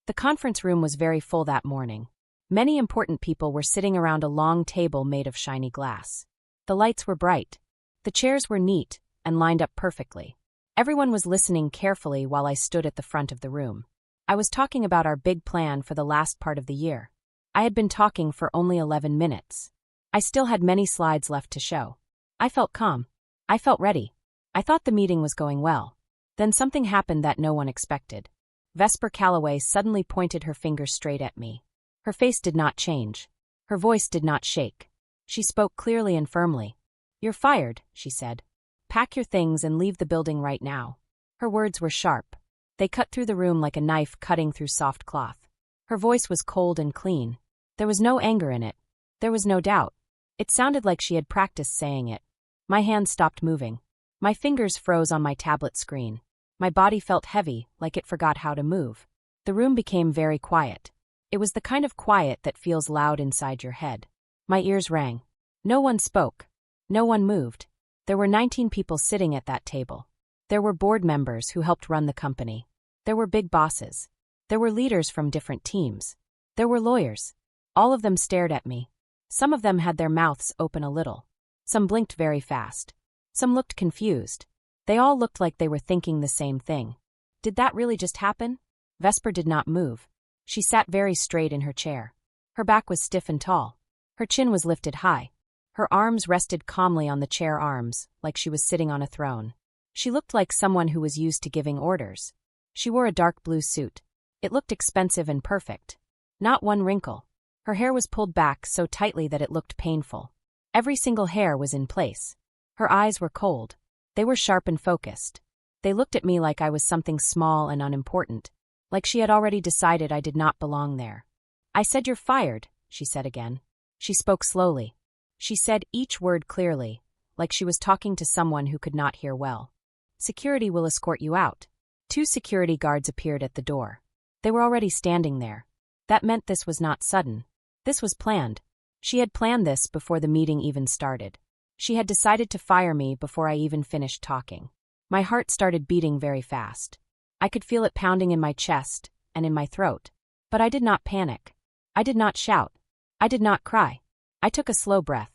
The conference room was very full that morning. Many important people were sitting around a long table made of shiny glass. The lights were bright. The chairs were neat and lined up perfectly. Everyone was listening carefully while I stood at the front of the room. I was talking about our big plan for the last part of the year. I had been talking for only 11 minutes. I still had many slides left to show. I felt calm. I felt ready. I thought the meeting was going well. Then something happened that no one expected. Vesper Calloway suddenly pointed her finger straight at me. Her face did not change. Her voice did not shake. She spoke clearly and firmly. "You're fired," she said. "Pack your things and leave the building right now." Her words were sharp. They cut through the room like a knife cutting through soft cloth. Her voice was cold and clean. There was no anger in it. There was no doubt. It sounded like she had practiced saying it. My hands stopped moving. My fingers froze on my tablet screen. My body felt heavy, like it forgot how to move. The room became very quiet. It was the kind of quiet that feels loud inside your head. My ears rang. No one spoke. No one moved. There were 19 people sitting at that table. There were board members who helped run the company. There were big bosses. There were leaders from different teams. There were lawyers. All of them stared at me. Some of them had their mouths open a little. Some blinked very fast. Some looked confused. They all looked like they were thinking the same thing. Did that really just happen? Vesper did not move. She sat very straight in her chair. Her back was stiff and tall. Her chin was lifted high. Her arms rested calmly on the chair arms, like she was sitting on a throne. She looked like someone who was used to giving orders. She wore a dark blue suit. It looked expensive and perfect. Not one wrinkle. Her hair was pulled back so tightly that it looked painful. Every single hair was in place. Her eyes were cold. They were sharp and focused. They looked at me like I was something small and unimportant, like she had already decided I did not belong there. "I said you're fired," she said again. She spoke slowly. She said each word clearly, like she was talking to someone who could not hear well. "Security will escort you out." 2 security guards appeared at the door. They were already standing there. That meant this was not sudden. This was planned. She had planned this before the meeting even started. She had decided to fire me before I even finished talking. My heart started beating very fast. I could feel it pounding in my chest and in my throat. But I did not panic. I did not shout. I did not cry. I took a slow breath.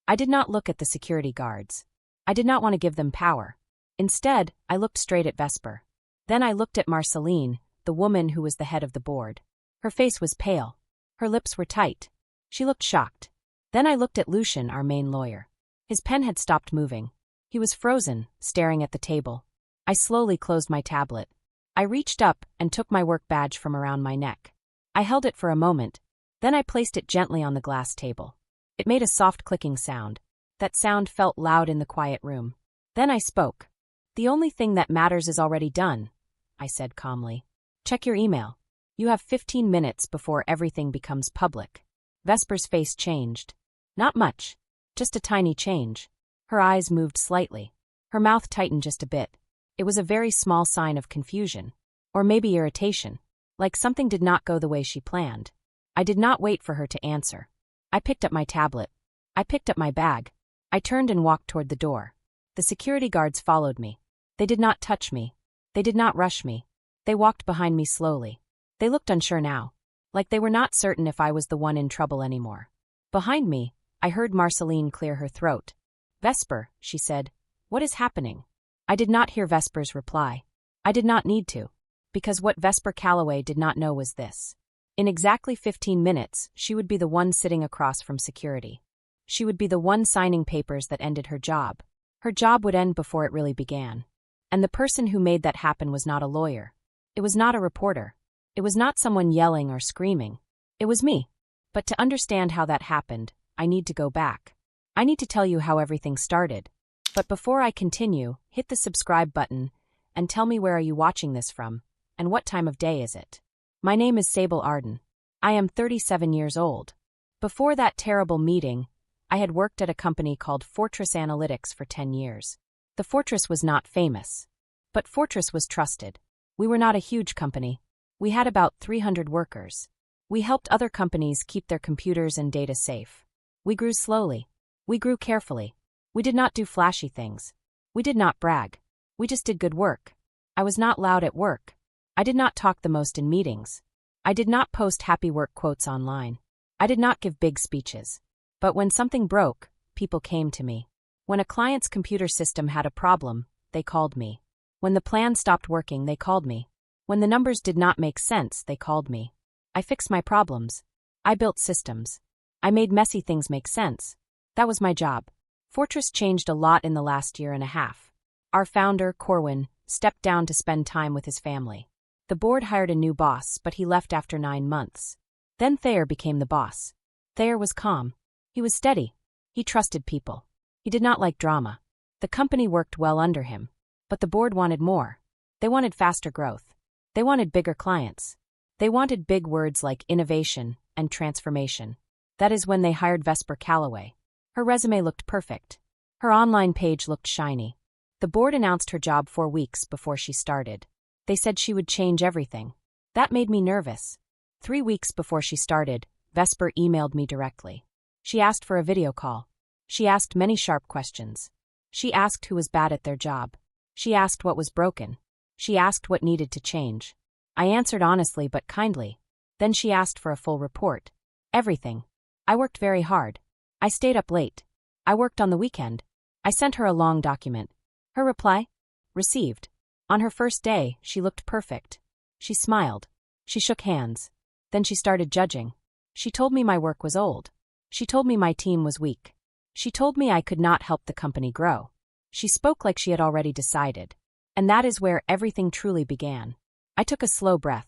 I did not look at the security guards. I did not want to give them power. Instead, I looked straight at Vesper. Then I looked at Marceline, the woman who was the head of the board. Her face was pale. Her lips were tight. She looked shocked. Then I looked at Lucian, our main lawyer. His pen had stopped moving. He was frozen, staring at the table. I slowly closed my tablet. I reached up and took my work badge from around my neck. I held it for a moment. Then I placed it gently on the glass table. It made a soft clicking sound. That sound felt loud in the quiet room. Then I spoke. "The only thing that matters is already done," I said calmly. "Check your email. You have 15 minutes before everything becomes public." Vesper's face changed. Not much. Just a tiny change. Her eyes moved slightly. Her mouth tightened just a bit. It was a very small sign of confusion. Or maybe irritation. Like something did not go the way she planned. I did not wait for her to answer. I picked up my tablet. I picked up my bag. I turned and walked toward the door. The security guards followed me. They did not touch me. They did not rush me. They walked behind me slowly. They looked unsure now. Like they were not certain if I was the one in trouble anymore. Behind me, I heard Marceline clear her throat. "Vesper," she said, "what is happening?" I did not hear Vesper's reply. I did not need to. Because what Vesper Calloway did not know was this. In exactly 15 minutes, she would be the one sitting across from security. She would be the one signing papers that ended her job. Her job would end before it really began. And the person who made that happen was not a lawyer. It was not a reporter. It was not someone yelling or screaming. It was me. But to understand how that happened, I need to go back. I need to tell you how everything started. But before I continue, hit the subscribe button and tell me where are you watching this from, and what time of day is it. My name is Sable Arden. I am 37 years old. Before that terrible meeting, I had worked at a company called Fortress Analytics for 10 years. The Fortress was not famous. But Fortress was trusted. We were not a huge company. We had about 300 workers. We helped other companies keep their computers and data safe. We grew slowly. We grew carefully. We did not do flashy things. We did not brag. We just did good work. I was not loud at work. I did not talk the most in meetings. I did not post happy work quotes online. I did not give big speeches. But when something broke, people came to me. When a client's computer system had a problem, they called me. When the plan stopped working, they called me. When the numbers did not make sense, they called me. I fixed my problems. I built systems. I made messy things make sense. That was my job. Fortress changed a lot in the last year and a half. Our founder, Corwin, stepped down to spend time with his family. The board hired a new boss, but he left after 9 months. Then Thayer became the boss. Thayer was calm. He was steady. He trusted people. He did not like drama. The company worked well under him. But the board wanted more. They wanted faster growth. They wanted bigger clients. They wanted big words like innovation and transformation. That is when they hired Vesper Calloway. Her resume looked perfect. Her online page looked shiny. The board announced her job 4 weeks before she started. They said she would change everything. That made me nervous. 3 weeks before she started, Vesper emailed me directly. She asked for a video call. She asked many sharp questions. She asked who was bad at their job. She asked what was broken. She asked what needed to change. I answered honestly but kindly. Then she asked for a full report. Everything. I worked very hard. I stayed up late. I worked on the weekend. I sent her a long document. Her reply? Received. On her first day, she looked perfect. She smiled. She shook hands. Then she started judging. She told me my work was old. She told me my team was weak. She told me I could not help the company grow. She spoke like she had already decided. And that is where everything truly began. I took a slow breath.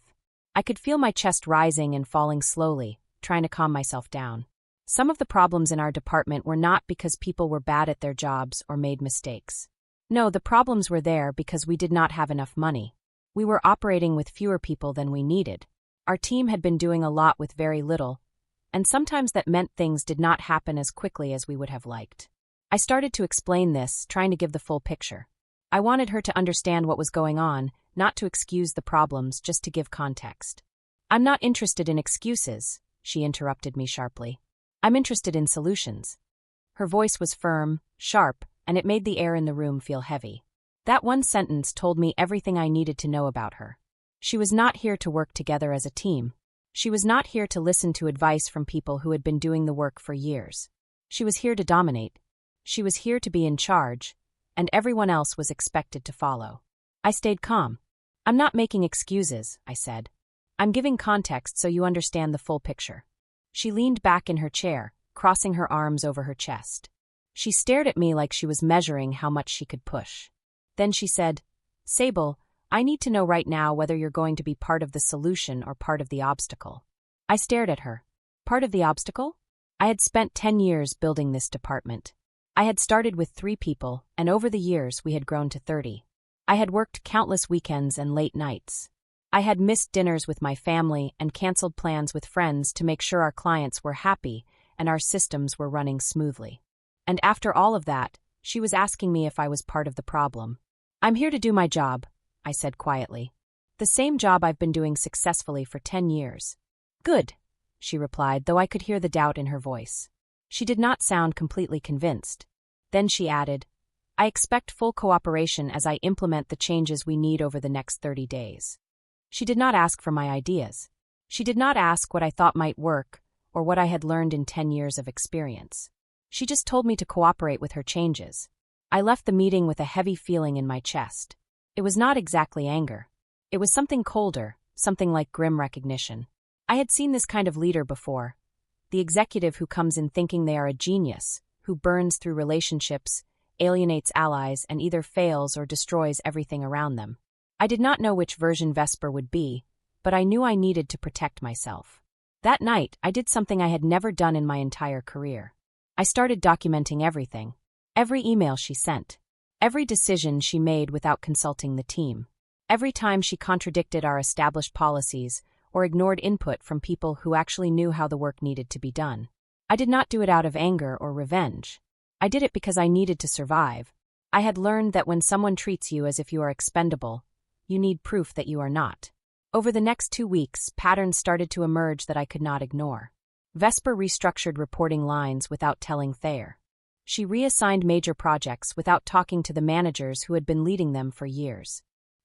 I could feel my chest rising and falling slowly, trying to calm myself down. Some of the problems in our department were not because people were bad at their jobs or made mistakes. No, the problems were there because we did not have enough money. We were operating with fewer people than we needed. Our team had been doing a lot with very little, and sometimes that meant things did not happen as quickly as we would have liked. I started to explain this, trying to give the full picture. I wanted her to understand what was going on, not to excuse the problems, just to give context. "I'm not interested in excuses," she interrupted me sharply. "I'm interested in solutions." Her voice was firm, sharp, and it made the air in the room feel heavy. That one sentence told me everything I needed to know about her. She was not here to work together as a team. She was not here to listen to advice from people who had been doing the work for years. She was here to dominate. She was here to be in charge, and everyone else was expected to follow. I stayed calm. "I'm not making excuses," I said. "I'm giving context so you understand the full picture." She leaned back in her chair, crossing her arms over her chest. She stared at me like she was measuring how much she could push. Then she said, "Sable, I need to know right now whether you're going to be part of the solution or part of the obstacle." I stared at her. Part of the obstacle? I had spent 10 years building this department. I had started with 3 people, and over the years we had grown to 30. I had worked countless weekends and late nights. I had missed dinners with my family and canceled plans with friends to make sure our clients were happy and our systems were running smoothly. And after all of that, she was asking me if I was part of the problem. "I'm here to do my job," I said quietly. "The same job I've been doing successfully for 10 years. "Good," she replied, though I could hear the doubt in her voice. She did not sound completely convinced. Then she added, "I expect full cooperation as I implement the changes we need over the next 30 days. She did not ask for my ideas. She did not ask what I thought might work or what I had learned in 10 years of experience. She just told me to cooperate with her changes. I left the meeting with a heavy feeling in my chest. It was not exactly anger. It was something colder, something like grim recognition. I had seen this kind of leader before. The executive who comes in thinking they are a genius, who burns through relationships, alienates allies, and either fails or destroys everything around them. I did not know which version Vesper would be, but I knew I needed to protect myself. That night, I did something I had never done in my entire career. I started documenting everything. Every email she sent. Every decision she made without consulting the team. Every time she contradicted our established policies or ignored input from people who actually knew how the work needed to be done. I did not do it out of anger or revenge. I did it because I needed to survive. I had learned that when someone treats you as if you are expendable, you need proof that you are not. Over the next 2 weeks, patterns started to emerge that I could not ignore. Vesper restructured reporting lines without telling Thayer. She reassigned major projects without talking to the managers who had been leading them for years.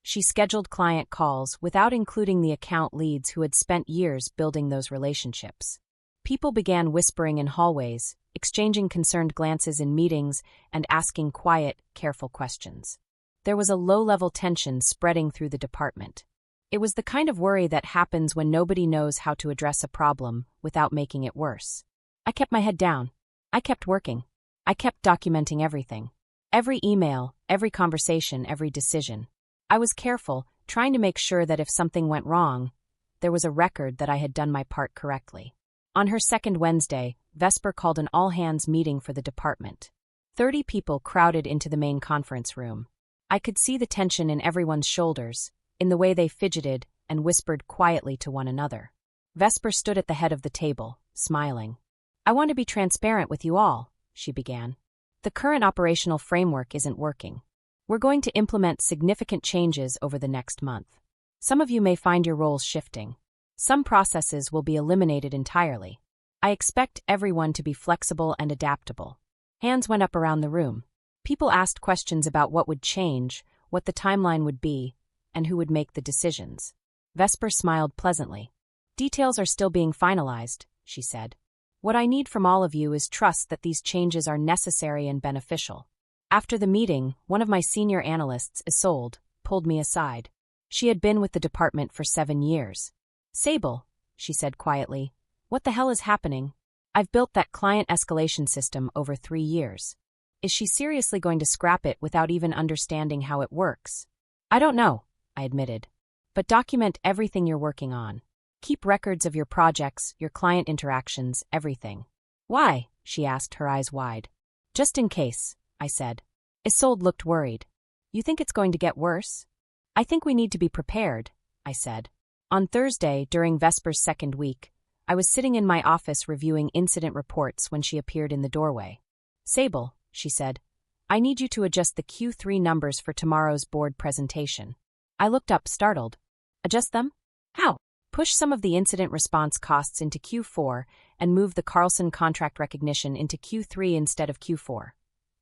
She scheduled client calls without including the account leads who had spent years building those relationships. People began whispering in hallways, exchanging concerned glances in meetings, and asking quiet, careful questions. There was a low-level tension spreading through the department. It was the kind of worry that happens when nobody knows how to address a problem without making it worse. I kept my head down. I kept working. I kept documenting everything. Every email, every conversation, every decision. I was careful, trying to make sure that if something went wrong, there was a record that I had done my part correctly. On her second Wednesday, Vesper called an all-hands meeting for the department. 30 people crowded into the main conference room. I could see the tension in everyone's shoulders, in the way they fidgeted and whispered quietly to one another. Vesper stood at the head of the table, smiling. "I want to be transparent with you all," she began. "The current operational framework isn't working. We're going to implement significant changes over the next month. Some of you may find your roles shifting. Some processes will be eliminated entirely. I expect everyone to be flexible and adaptable." Hands went up around the room. People asked questions about what would change, what the timeline would be, and who would make the decisions. Vesper smiled pleasantly. "Details are still being finalized," she said. "What I need from all of you is trust that these changes are necessary and beneficial." After the meeting, one of my senior analysts, Isolde, pulled me aside. She had been with the department for 7 years. "Sable," she said quietly, "what the hell is happening? I've built that client escalation system over 3 years. Is she seriously going to scrap it without even understanding how it works?" "I don't know," I admitted. "But document everything you're working on. Keep records of your projects, your client interactions, everything." "Why?" she asked, her eyes wide. "Just in case," I said. Isolde looked worried. "You think it's going to get worse?" "I think we need to be prepared," I said. On Thursday, during Vesper's second week, I was sitting in my office reviewing incident reports when she appeared in the doorway. "Sable," she said, "I need you to adjust the Q3 numbers for tomorrow's board presentation." I looked up, startled. "Adjust them? How?" "Push some of the incident response costs into Q4 and move the Carlson contract recognition into Q3 instead of Q4,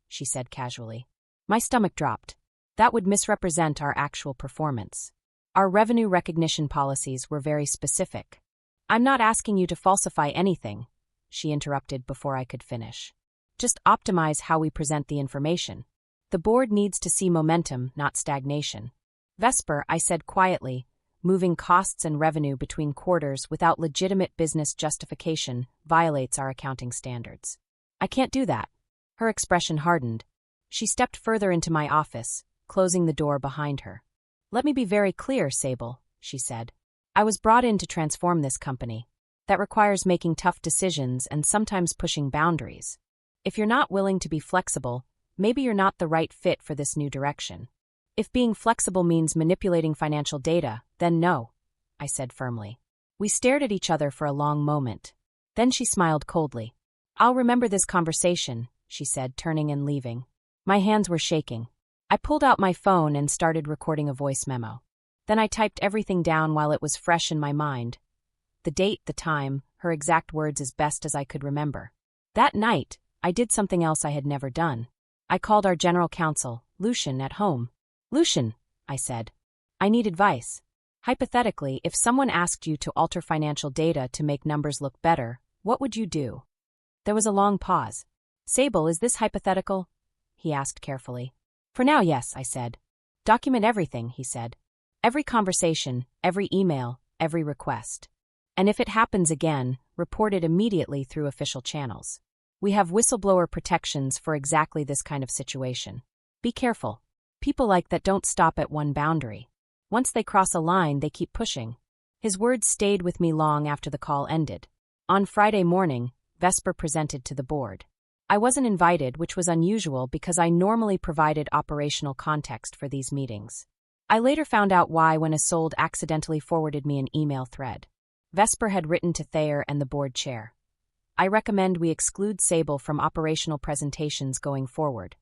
she said casually. My stomach dropped. That would misrepresent our actual performance. Our revenue recognition policies were very specific. "I'm not asking you to falsify anything," she interrupted before I could finish. "Just optimize how we present the information. The board needs to see momentum, not stagnation." "Vesper," I said quietly, "moving costs and revenue between quarters without legitimate business justification violates our accounting standards. I can't do that." Her expression hardened. She stepped further into my office, closing the door behind her. "Let me be very clear, Sable," she said. "I was brought in to transform this company. That requires making tough decisions and sometimes pushing boundaries. If you're not willing to be flexible, maybe you're not the right fit for this new direction. If being flexible means manipulating financial data, then no," I said firmly. We stared at each other for a long moment. Then she smiled coldly. "I'll remember this conversation," she said, turning and leaving. My hands were shaking. I pulled out my phone and started recording a voice memo. Then I typed everything down while it was fresh in my mind. The date, the time, her exact words as best as I could remember. That night, I did something else I had never done. I called our general counsel, Lucian, at home. "Lucian," I said, "I need advice. Hypothetically, if someone asked you to alter financial data to make numbers look better, what would you do?" There was a long pause. "Sable, is this hypothetical?" he asked carefully. "For now, yes," I said. "Document everything," he said. "Every conversation, every email, every request. And if it happens again, report it immediately through official channels. We have whistleblower protections for exactly this kind of situation. Be careful. People like that don't stop at one boundary. Once they cross a line, they keep pushing." His words stayed with me long after the call ended. On Friday morning, Vesper presented to the board. I wasn't invited, which was unusual because I normally provided operational context for these meetings. I later found out why when Isolde accidentally forwarded me an email thread. Vesper had written to Thayer and the board chair. "I recommend we exclude Sable from operational presentations going forward.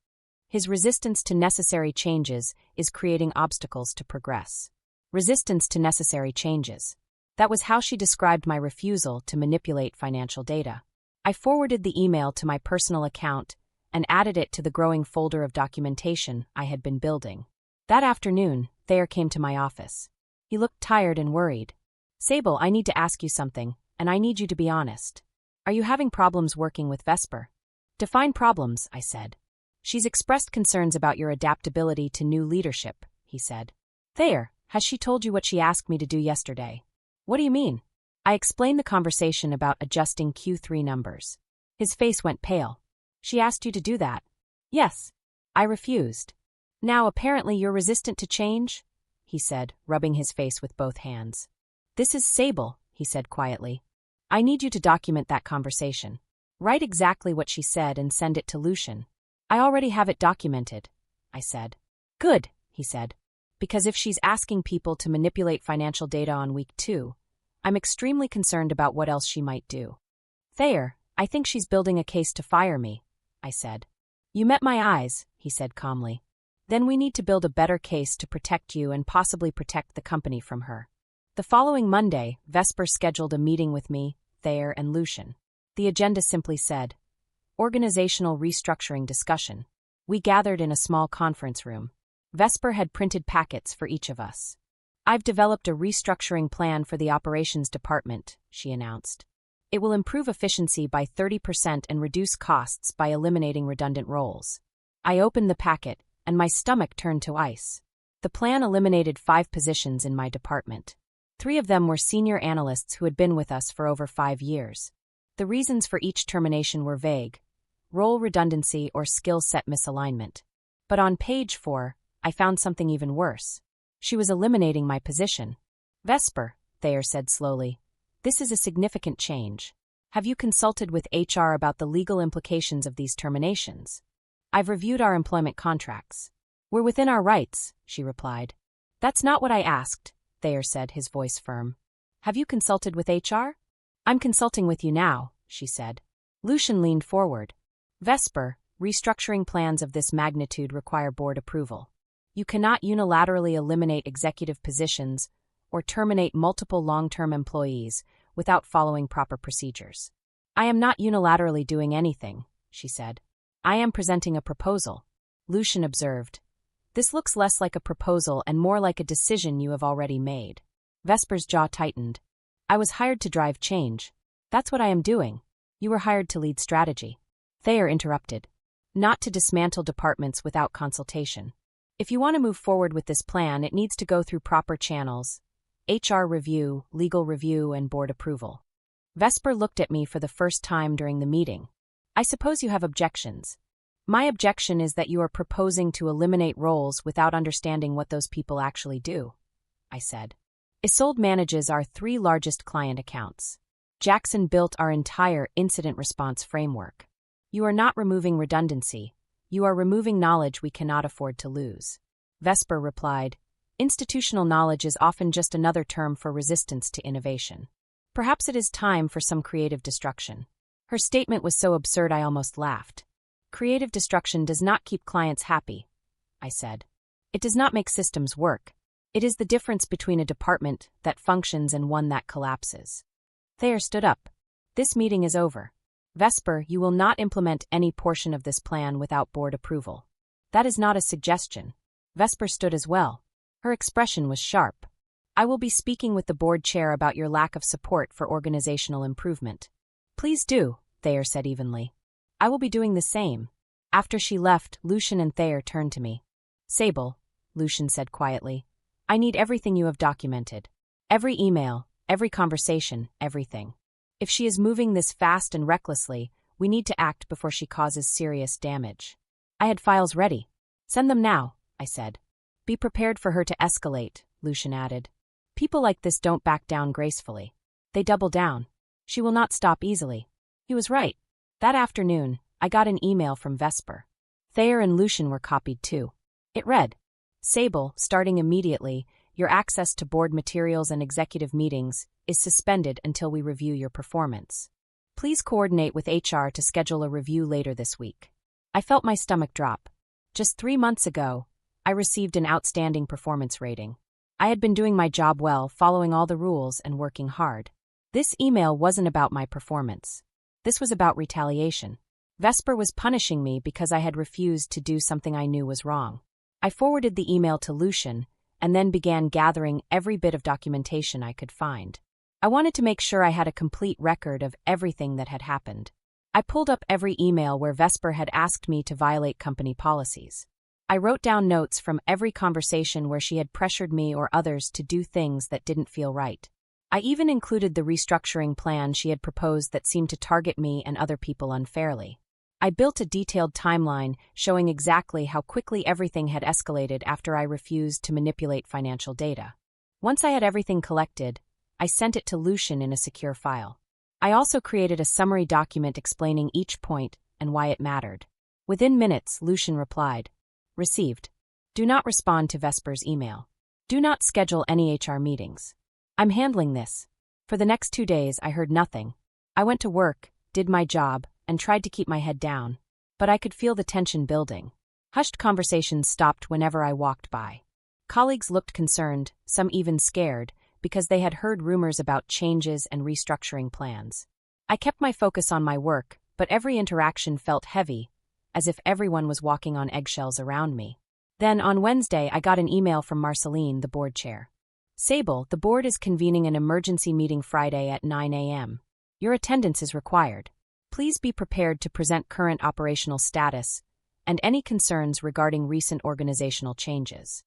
His resistance to necessary changes is creating obstacles to progress." Resistance to necessary changes. That was how she described my refusal to manipulate financial data. I forwarded the email to my personal account and added it to the growing folder of documentation I had been building. That afternoon, Thayer came to my office. He looked tired and worried. Sable, I need to ask you something, and I need you to be honest. Are you having problems working with Vesper? Define problems, I said. She's expressed concerns about your adaptability to new leadership, he said. Thayer, has she told you what she asked me to do yesterday? What do you mean? I explained the conversation about adjusting Q3 numbers. His face went pale. She asked you to do that? Yes. I refused. Now apparently you're resistant to change? He said, rubbing his face with both hands. This is Sable, he said quietly. I need you to document that conversation. Write exactly what she said and send it to Lucian. I already have it documented, I said. Good, he said. Because if she's asking people to manipulate financial data on week 2, I'm extremely concerned about what else she might do. Thayer, I think she's building a case to fire me, I said. You met my eyes, he said calmly. Then we need to build a better case to protect you and possibly protect the company from her. The following Monday, Vesper scheduled a meeting with me, Thayer, and Lucian. The agenda simply said, Organizational Restructuring Discussion. We gathered in a small conference room. Vesper had printed packets for each of us. I've developed a restructuring plan for the operations department, she announced. It will improve efficiency by 30% and reduce costs by eliminating redundant roles. I opened the packet, and my stomach turned to ice. The plan eliminated 5 positions in my department. 3 of them were senior analysts who had been with us for over 5 years. The reasons for each termination were vague: role redundancy or skill set misalignment. But on page 4, I found something even worse. She was eliminating my position. Vesper, Thayer said slowly, this is a significant change. Have you consulted with HR about the legal implications of these terminations? I've reviewed our employment contracts. We're within our rights, she replied. That's not what I asked, Thayer said, his voice firm. Have you consulted with HR? I'm consulting with you now, she said. Lucian leaned forward. Vesper, restructuring plans of this magnitude require board approval. You cannot unilaterally eliminate executive positions or terminate multiple long-term employees without following proper procedures. I am not unilaterally doing anything, she said. I am presenting a proposal. Lucian observed. This looks less like a proposal and more like a decision you have already made. Vesper's jaw tightened. I was hired to drive change. That's what I am doing. You were hired to lead strategy. Thayer interrupted. Not to dismantle departments without consultation. If you want to move forward with this plan, it needs to go through proper channels: HR review, legal review, and board approval. Vesper looked at me for the first time during the meeting. I suppose you have objections. My objection is that you are proposing to eliminate roles without understanding what those people actually do, I said. Isolde manages our 3 largest client accounts. Jackson built our entire incident response framework. You are not removing redundancy. You are removing knowledge we cannot afford to lose. Vesper replied, Institutional knowledge is often just another term for resistance to innovation. Perhaps it is time for some creative destruction. Her statement was so absurd I almost laughed. Creative destruction does not keep clients happy, I said. It does not make systems work. It is the difference between a department that functions and one that collapses. Thayer stood up. This meeting is over. Vesper, you will not implement any portion of this plan without board approval. That is not a suggestion. Vesper stood as well. Her expression was sharp. I will be speaking with the board chair about your lack of support for organizational improvement. Please do, Thayer said evenly. I will be doing the same. After she left, Lucian and Thayer turned to me. Sable, Lucian said quietly, I need everything you have documented. Every email, every conversation, everything. If she is moving this fast and recklessly, we need to act before she causes serious damage. I had files ready. Send them now, I said. Be prepared for her to escalate, Lucian added. People like this don't back down gracefully. They double down. She will not stop easily. He was right. That afternoon, I got an email from Vesper. Thayer and Lucian were copied too. It read, Sable, starting immediately, your access to board materials and executive meetings is suspended until we review your performance. Please coordinate with HR to schedule a review later this week. I felt my stomach drop. Just 3 months ago, I received an outstanding performance rating. I had been doing my job well, following all the rules and working hard. This email wasn't about my performance. This was about retaliation. Vesper was punishing me because I had refused to do something I knew was wrong. I forwarded the email to Lucian, and then began gathering every bit of documentation I could find. I wanted to make sure I had a complete record of everything that had happened. I pulled up every email where Vesper had asked me to violate company policies. I wrote down notes from every conversation where she had pressured me or others to do things that didn't feel right. I even included the restructuring plan she had proposed that seemed to target me and other people unfairly. I built a detailed timeline showing exactly how quickly everything had escalated after I refused to manipulate financial data. Once I had everything collected, I sent it to Lucian in a secure file. I also created a summary document explaining each point and why it mattered. Within minutes, Lucian replied, "Received. Do not respond to Vesper's email. Do not schedule any HR meetings. I'm handling this." For the next 2 days, I heard nothing. I went to work, did my job, and tried to keep my head down. But I could feel the tension building. Hushed conversations stopped whenever I walked by. Colleagues looked concerned, some even scared, because they had heard rumors about changes and restructuring plans. I kept my focus on my work, but every interaction felt heavy, as if everyone was walking on eggshells around me. Then, on Wednesday, I got an email from Marceline, the board chair. "Sable, the board is convening an emergency meeting Friday at 9 a.m. Your attendance is required. Please be prepared to present current operational status and any concerns regarding recent organizational changes."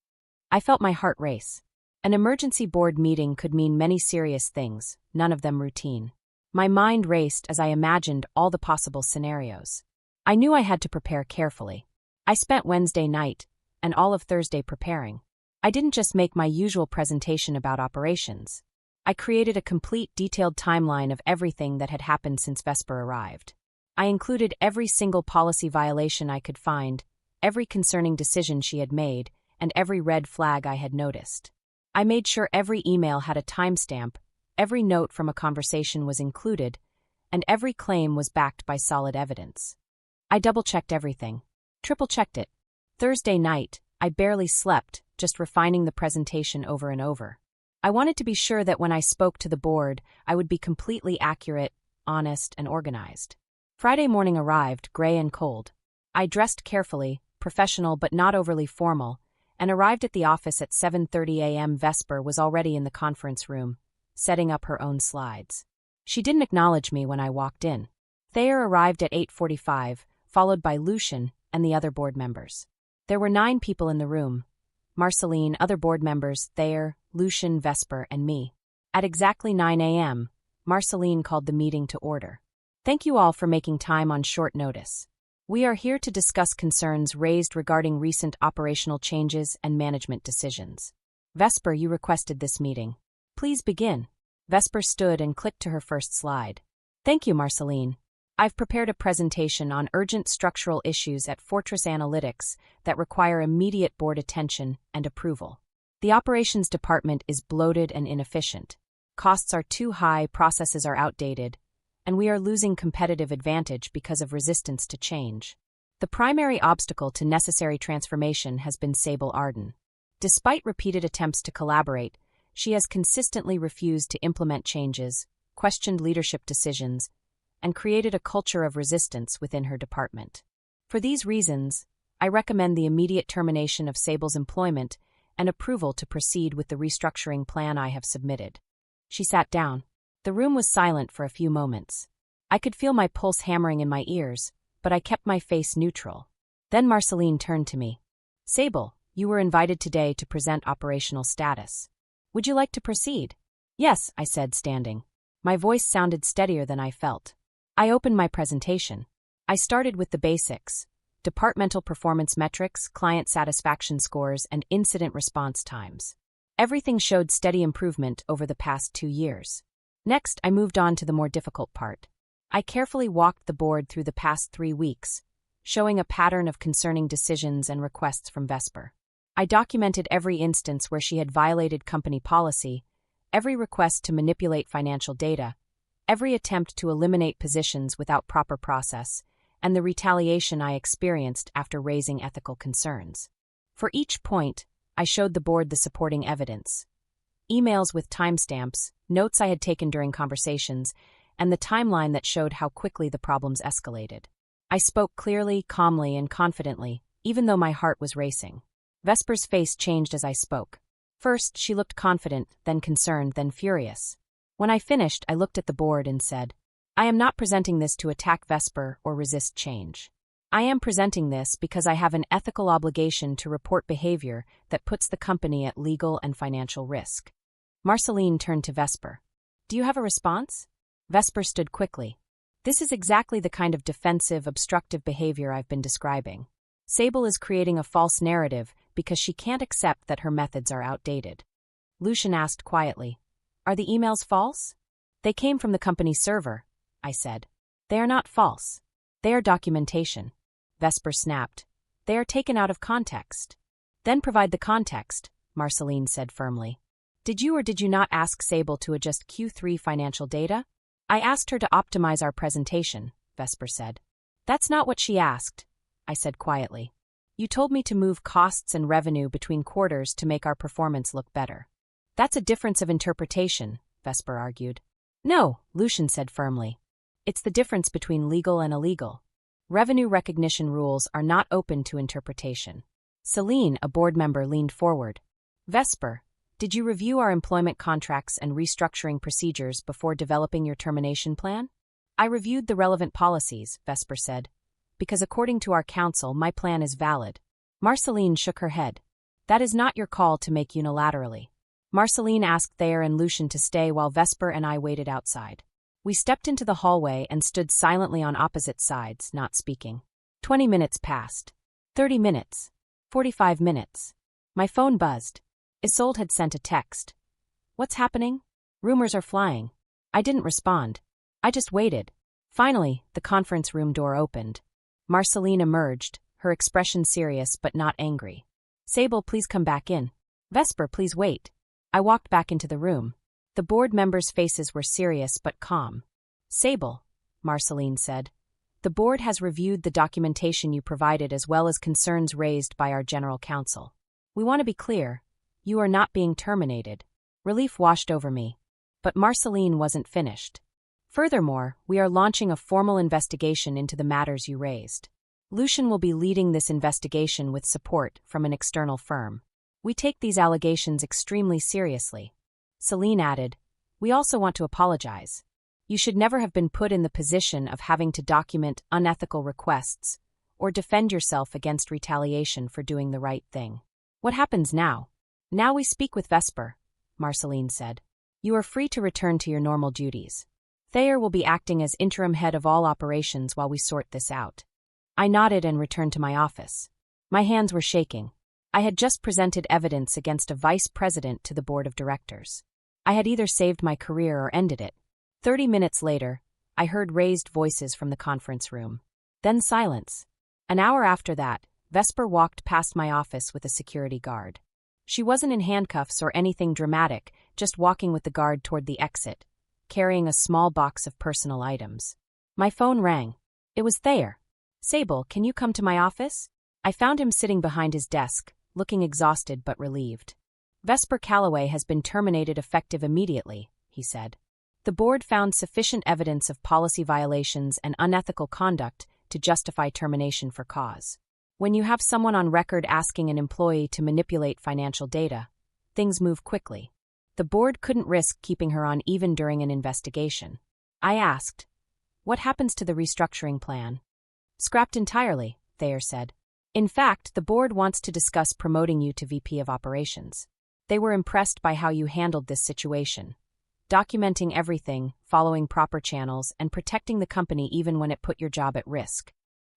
I felt my heart race. An emergency board meeting could mean many serious things, none of them routine. My mind raced as I imagined all the possible scenarios. I knew I had to prepare carefully. I spent Wednesday night and all of Thursday preparing. I didn't just make my usual presentation about operations. I created a complete, detailed timeline of everything that had happened since Vesper arrived. I included every single policy violation I could find, every concerning decision she had made, and every red flag I had noticed. I made sure every email had a timestamp, every note from a conversation was included, and every claim was backed by solid evidence. I double-checked everything. Triple-checked it. Thursday night, I barely slept, just refining the presentation over and over. I wanted to be sure that when I spoke to the board, I would be completely accurate, honest, and organized. Friday morning arrived, gray and cold. I dressed carefully, professional but not overly formal, and arrived at the office at 7:30 a.m. Vesper was already in the conference room, setting up her own slides. She didn't acknowledge me when I walked in. Thayer arrived at 8:45, followed by Lucian and the other board members. There were 9 people in the room: Marceline, other board members, Thayer, Lucian, Vesper, and me. At exactly 9 a.m., Marceline called the meeting to order. "Thank you all for making time on short notice. We are here to discuss concerns raised regarding recent operational changes and management decisions. Vesper, you requested this meeting. Please begin." Vesper stood and clicked to her first slide. "Thank you, Marceline. I've prepared a presentation on urgent structural issues at Fortress Analytics that require immediate board attention and approval. The operations department is bloated and inefficient. Costs are too high, processes are outdated, and we are losing competitive advantage because of resistance to change. The primary obstacle to necessary transformation has been Sable Arden. Despite repeated attempts to collaborate, she has consistently refused to implement changes, questioned leadership decisions, and created a culture of resistance within her department. For these reasons, I recommend the immediate termination of Sable's employment and approval to proceed with the restructuring plan I have submitted." She sat down. The room was silent for a few moments. I could feel my pulse hammering in my ears, but I kept my face neutral. Then Marceline turned to me. "Sable, you were invited today to present operational status. Would you like to proceed?" "Yes," I said, standing. My voice sounded steadier than I felt. I opened my presentation. I started with the basics: departmental performance metrics, client satisfaction scores, and incident response times. Everything showed steady improvement over the past 2 years. Next, I moved on to the more difficult part. I carefully walked the board through the past 3 weeks, showing a pattern of concerning decisions and requests from Vesper. I documented every instance where she had violated company policy, every request to manipulate financial data, every attempt to eliminate positions without proper process, and the retaliation I experienced after raising ethical concerns. For each point, I showed the board the supporting evidence: emails with timestamps, notes I had taken during conversations, and the timeline that showed how quickly the problems escalated. I spoke clearly, calmly, and confidently, even though my heart was racing. Vesper's face changed as I spoke. First, she looked confident, then concerned, then furious. When I finished, I looked at the board and said, I am not presenting this to attack Vesper or resist change. I am presenting this because I have an ethical obligation to report behavior that puts the company at legal and financial risk. Marceline turned to Vesper. Do you have a response? Vesper stood quickly. This is exactly the kind of defensive, obstructive behavior I've been describing. Sable is creating a false narrative because she can't accept that her methods are outdated. Lucian asked quietly, Are the emails false? They came from the company's server, I said. They are not false. They are documentation. Vesper snapped. They are taken out of context. Then provide the context, Marceline said firmly. Did you or did you not ask Sable to adjust Q3 financial data? I asked her to optimize our presentation, Vesper said. That's not what she asked, I said quietly. You told me to move costs and revenue between quarters to make our performance look better. That's a difference of interpretation, Vesper argued. No, Lucian said firmly. It's the difference between legal and illegal. Revenue recognition rules are not open to interpretation. Celine, a board member, leaned forward. Vesper, did you review our employment contracts and restructuring procedures before developing your termination plan? I reviewed the relevant policies, Vesper said, because according to our counsel, my plan is valid. Marceline shook her head. That is not your call to make unilaterally. Marceline asked Thayer and Lucian to stay while Vesper and I waited outside. We stepped into the hallway and stood silently on opposite sides, not speaking. 20 minutes passed. 30 minutes. 45 minutes. My phone buzzed. Isolde had sent a text. What's happening? Rumors are flying. I didn't respond. I just waited. Finally, the conference room door opened. Marceline emerged, her expression serious but not angry. Sable, please come back in. Vesper, please wait. I walked back into the room. The board members' faces were serious but calm. Sable, Marceline said. The board has reviewed the documentation you provided as well as concerns raised by our general counsel. We want to be clear. You are not being terminated. Relief washed over me. But Marceline wasn't finished. Furthermore, we are launching a formal investigation into the matters you raised. Lucian will be leading this investigation with support from an external firm. We take these allegations extremely seriously. Celine added, we also want to apologize. You should never have been put in the position of having to document unethical requests or defend yourself against retaliation for doing the right thing. What happens now? Now we speak with Vesper, Marceline said. You are free to return to your normal duties. Thayer will be acting as interim head of all operations while we sort this out. I nodded and returned to my office. My hands were shaking. I had just presented evidence against a vice president to the board of directors. I had either saved my career or ended it. 30 minutes later, I heard raised voices from the conference room. Then silence. An hour after that, Vesper walked past my office with a security guard. She wasn't in handcuffs or anything dramatic, just walking with the guard toward the exit, carrying a small box of personal items. My phone rang. It was Thayer. Sable, can you come to my office? I found him sitting behind his desk, looking exhausted but relieved. Vesper Calloway has been terminated effective immediately, he said. The board found sufficient evidence of policy violations and unethical conduct to justify termination for cause. When you have someone on record asking an employee to manipulate financial data, things move quickly. The board couldn't risk keeping her on even during an investigation. I asked, what happens to the restructuring plan? Scrapped entirely, Thayer said. In fact, the board wants to discuss promoting you to VP of Operations. They were impressed by how you handled this situation, documenting everything, following proper channels, and protecting the company even when it put your job at risk.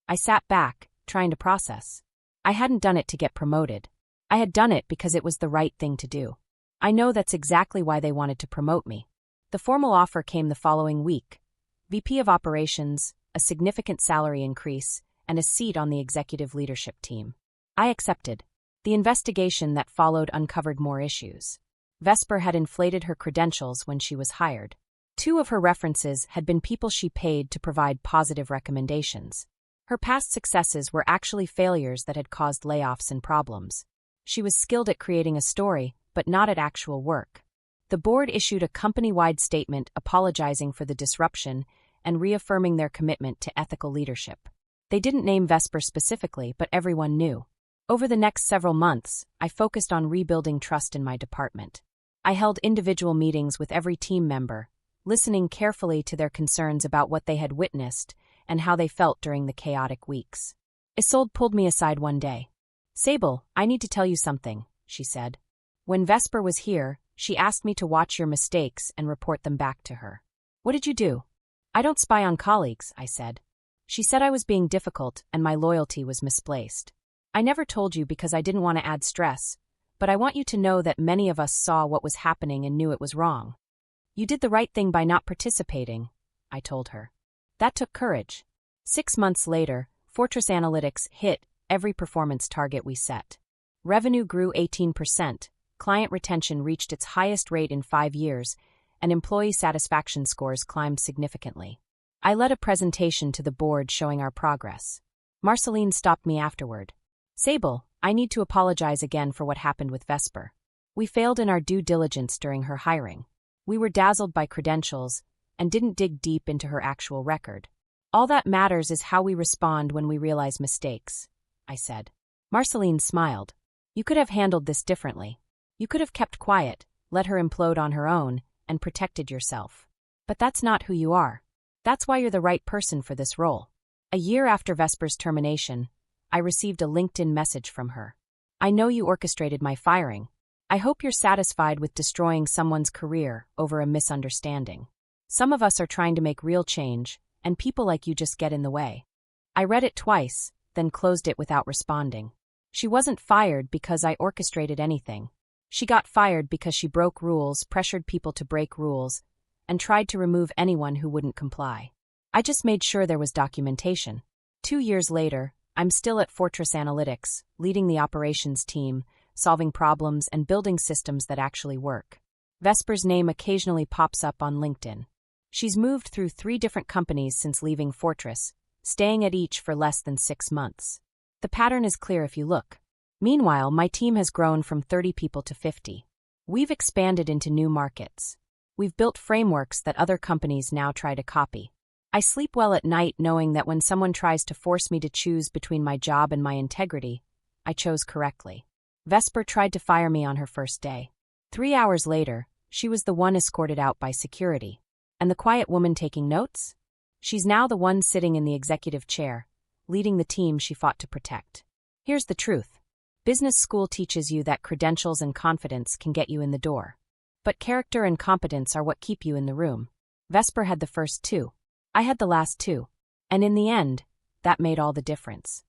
I sat back, trying to process. I hadn't done it to get promoted. I had done it because it was the right thing to do. I know that's exactly why they wanted to promote me. The formal offer came the following week. VP of Operations, a significant salary increase, and a seat on the executive leadership team. I accepted. The investigation that followed uncovered more issues. Vesper had inflated her credentials when she was hired. 2 of her references had been people she paid to provide positive recommendations. Her past successes were actually failures that had caused layoffs and problems. She was skilled at creating a story, but not at actual work. The board issued a company-wide statement apologizing for the disruption and reaffirming their commitment to ethical leadership. They didn't name Vesper specifically, but everyone knew. Over the next several months, I focused on rebuilding trust in my department. I held individual meetings with every team member, listening carefully to their concerns about what they had witnessed and how they felt during the chaotic weeks. Isolde pulled me aside one day. "Sable, I need to tell you something," she said. "When Vesper was here, she asked me to watch your mistakes and report them back to her." "What did you do?" "I don't spy on colleagues," I said. "She said I was being difficult and my loyalty was misplaced. I never told you because I didn't want to add stress, but I want you to know that many of us saw what was happening and knew it was wrong." "You did the right thing by not participating," I told her. "That took courage." 6 months later, Fortress Analytics hit every performance target we set. Revenue grew 18%, client retention reached its highest rate in 5 years, and employee satisfaction scores climbed significantly. I led a presentation to the board showing our progress. Marceline stopped me afterward. "Sable, I need to apologize again for what happened with Vesper. We failed in our due diligence during her hiring. We were dazzled by credentials and didn't dig deep into her actual record. All that matters is how we respond when we realize mistakes," I said. Marceline smiled. "You could have handled this differently. You could have kept quiet, let her implode on her own, and protected yourself. But that's not who you are. That's why you're the right person for this role." A year after Vesper's termination, I received a LinkedIn message from her. "I know you orchestrated my firing. I hope you're satisfied with destroying someone's career over a misunderstanding. Some of us are trying to make real change, and people like you just get in the way." I read it twice, then closed it without responding. She wasn't fired because I orchestrated anything. She got fired because she broke rules, pressured people to break rules, and tried to remove anyone who wouldn't comply. I just made sure there was documentation. 2 years later, I'm still at Fortress Analytics, leading the operations team, solving problems and building systems that actually work. Vesper's name occasionally pops up on LinkedIn. She's moved through 3 different companies since leaving Fortress, staying at each for less than 6 months. The pattern is clear if you look. Meanwhile, my team has grown from 30 people to 50. We've expanded into new markets. We've built frameworks that other companies now try to copy. I sleep well at night knowing that when someone tries to force me to choose between my job and my integrity, I chose correctly. Vesper tried to fire me on her first day. 3 hours later, she was the one escorted out by security. And the quiet woman taking notes? She's now the one sitting in the executive chair, leading the team she fought to protect. Here's the truth. Business school teaches you that credentials and confidence can get you in the door. But character and competence are what keep you in the room. Vesper had the first 2. I had the last 2. And in the end, that made all the difference.